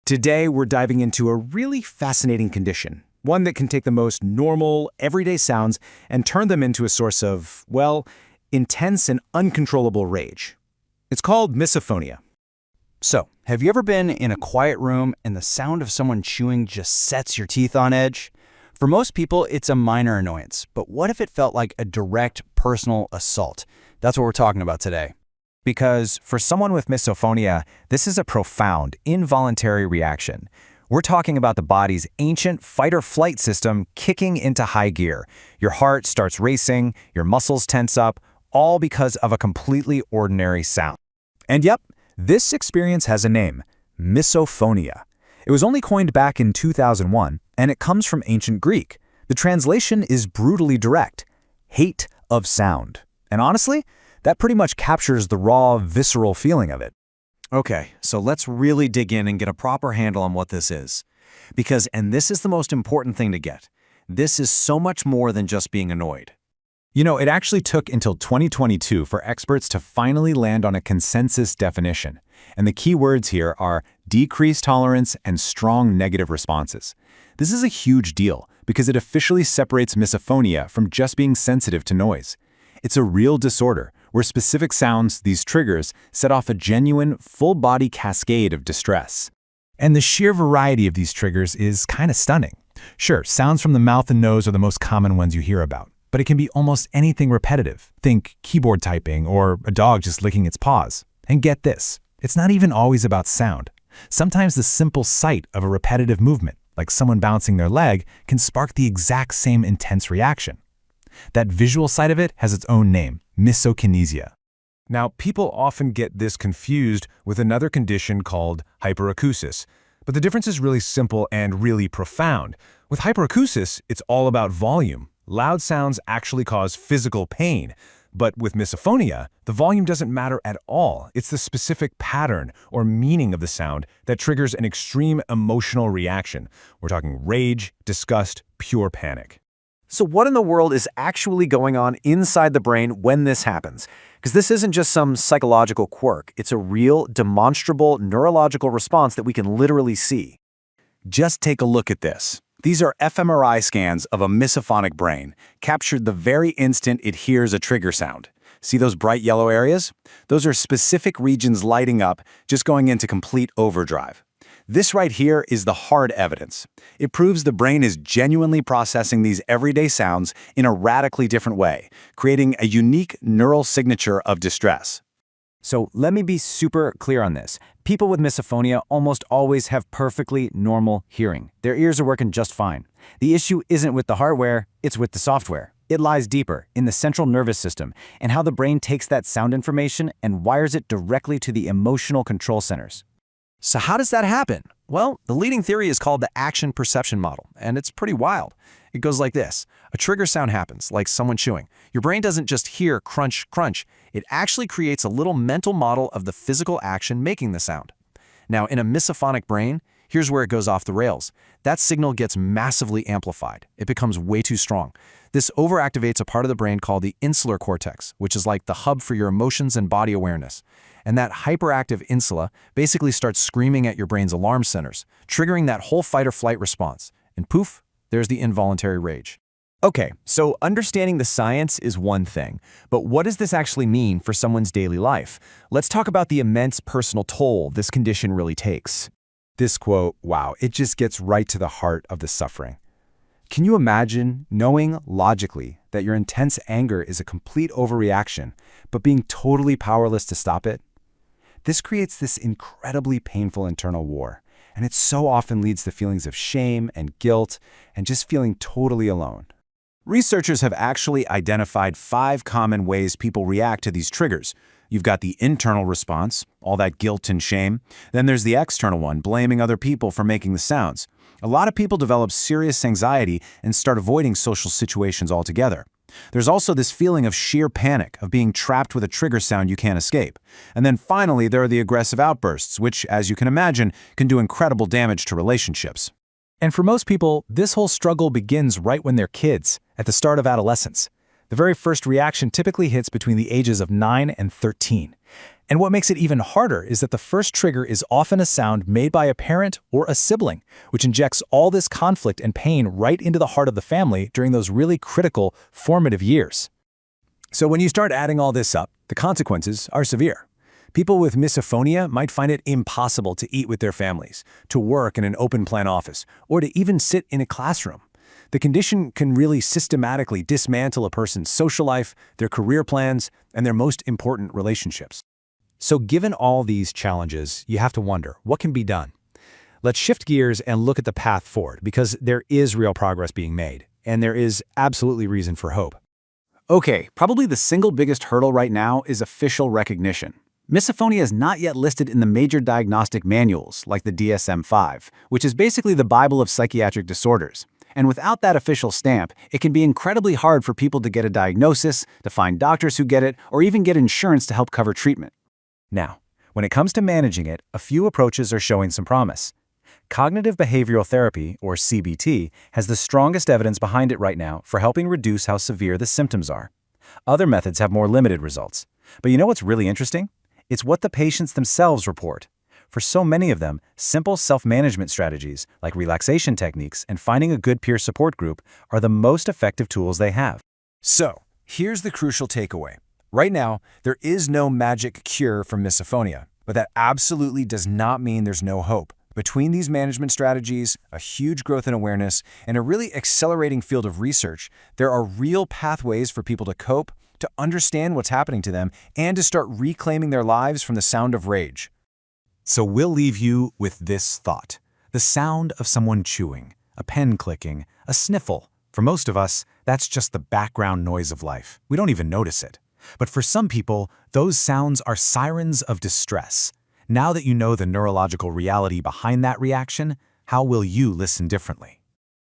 Today, we're diving into a really fascinating condition, one that can take the most normal, everyday sounds and turn them into a source of, well, intense and uncontrollable rage. It's called misophonia. So, have you ever been in a quiet room and the sound of someone chewing just sets your teeth on edge? For most people, it's a minor annoyance, but what if it felt like a direct personal assault? That's what we're talking about today. Because for someone with misophonia, this is a profound, involuntary reaction. We're talking about the body's ancient fight-or-flight system kicking into high gear. Your heart starts racing, your muscles tense up, all because of a completely ordinary sound. And yep, this experience has a name: misophonia. It was only coined back in 2001, and it comes from ancient Greek. The translation is brutally direct: hate of sound. And honestly, that pretty much captures the raw, visceral feeling of it. Okay, so let's really dig in and get a proper handle on what this is. And this is the most important thing to get, this is so much more than just being annoyed. You know, it actually took until 2022 for experts to finally land on a consensus definition. And the key words here are decreased tolerance and strong negative responses. This is a huge deal because it officially separates misophonia from just being sensitive to noise. It's a real disorder where specific sounds, these triggers, set off a genuine, full-body cascade of distress. And the sheer variety of these triggers is kind of stunning. Sure, sounds from the mouth and nose are the most common ones you hear about, but it can be almost anything repetitive. Think keyboard typing or a dog just licking its paws. And get this, it's not even always about sound. Sometimes the simple sight of a repetitive movement, like someone bouncing their leg, can spark the exact same intense reaction. That visual side of it has its own name: misokinesia. Now, people often get this confused with another condition called hyperacusis, but the difference is really simple and really profound. With hyperacusis, it's all about volume. Loud sounds actually cause physical pain. But with misophonia, the volume doesn't matter at all. It's the specific pattern or meaning of the sound that triggers an extreme emotional reaction. We're talking rage, disgust, pure panic. So what in the world is actually going on inside the brain when this happens? Because this isn't just some psychological quirk. It's a real, demonstrable neurological response that we can literally see. Just take a look at this. These are fMRI scans of a misophonic brain, captured the very instant it hears a trigger sound. See those bright yellow areas? Those are specific regions lighting up, just going into complete overdrive. This right here is the hard evidence. It proves the brain is genuinely processing these everyday sounds in a radically different way, creating a unique neural signature of distress. So let me be super clear on this. People with misophonia almost always have perfectly normal hearing. Their ears are working just fine. The issue isn't with the hardware, it's with the software. It lies deeper, in the central nervous system, and how the brain takes that sound information and wires it directly to the emotional control centers. So how does that happen? Well, the leading theory is called the action perception model, and it's pretty wild. It goes like this. A trigger sound happens, like someone chewing. Your brain doesn't just hear crunch, crunch. It actually creates a little mental model of the physical action making the sound. Now, in a misophonic brain, here's where it goes off the rails. That signal gets massively amplified. It becomes way too strong. This overactivates a part of the brain called the insular cortex, which is like the hub for your emotions and body awareness. And that hyperactive insula basically starts screaming at your brain's alarm centers, triggering that whole fight-or-flight response. And poof, there's the involuntary rage. Okay, so understanding the science is one thing, but what does this actually mean for someone's daily life? Let's talk about the immense personal toll this condition really takes. This quote, wow, it just gets right to the heart of the suffering. Can you imagine knowing logically that your intense anger is a complete overreaction, but being totally powerless to stop it? This creates this incredibly painful internal war, and it so often leads to feelings of shame and guilt and just feeling totally alone. Researchers have actually identified 5 common ways people react to these triggers. You've got the internal response, all that guilt and shame. Then there's the external one, blaming other people for making the sounds. A lot of people develop serious anxiety and start avoiding social situations altogether. There's also this feeling of sheer panic, of being trapped with a trigger sound you can't escape. And then finally, there are the aggressive outbursts, which, as you can imagine, can do incredible damage to relationships. And for most people, this whole struggle begins right when they're kids, at the start of adolescence. The very first reaction typically hits between the ages of 9 and 13. And what makes it even harder is that the first trigger is often a sound made by a parent or a sibling, which injects all this conflict and pain right into the heart of the family during those really critical, formative years. So when you start adding all this up, the consequences are severe. People with misophonia might find it impossible to eat with their families, to work in an open-plan office, or to even sit in a classroom. The condition can really systematically dismantle a person's social life, their career plans, and their most important relationships. So given all these challenges, you have to wonder, what can be done? Let's shift gears and look at the path forward, because there is real progress being made, and there is absolutely reason for hope. Okay, probably the single biggest hurdle right now is official recognition. Misophonia is not yet listed in the major diagnostic manuals, like the DSM-5, which is basically the Bible of psychiatric disorders. And without that official stamp, it can be incredibly hard for people to get a diagnosis, to find doctors who get it, or even get insurance to help cover treatment. Now, when it comes to managing it, a few approaches are showing some promise. Cognitive behavioral therapy, or CBT, has the strongest evidence behind it right now for helping reduce how severe the symptoms are. Other methods have more limited results. But you know what's really interesting? It's what the patients themselves report. For so many of them, simple self-management strategies like relaxation techniques and finding a good peer support group are the most effective tools they have. So, here's the crucial takeaway. Right now, there is no magic cure for misophonia, but that absolutely does not mean there's no hope. Between these management strategies, a huge growth in awareness, and a really accelerating field of research, there are real pathways for people to cope, to understand what's happening to them, and to start reclaiming their lives from the sound of rage. So we'll leave you with this thought. The sound of someone chewing, a pen clicking, a sniffle. For most of us, that's just the background noise of life. We don't even notice it. But for some people, those sounds are sirens of distress. Now that you know the neurological reality behind that reaction, how will you listen differently?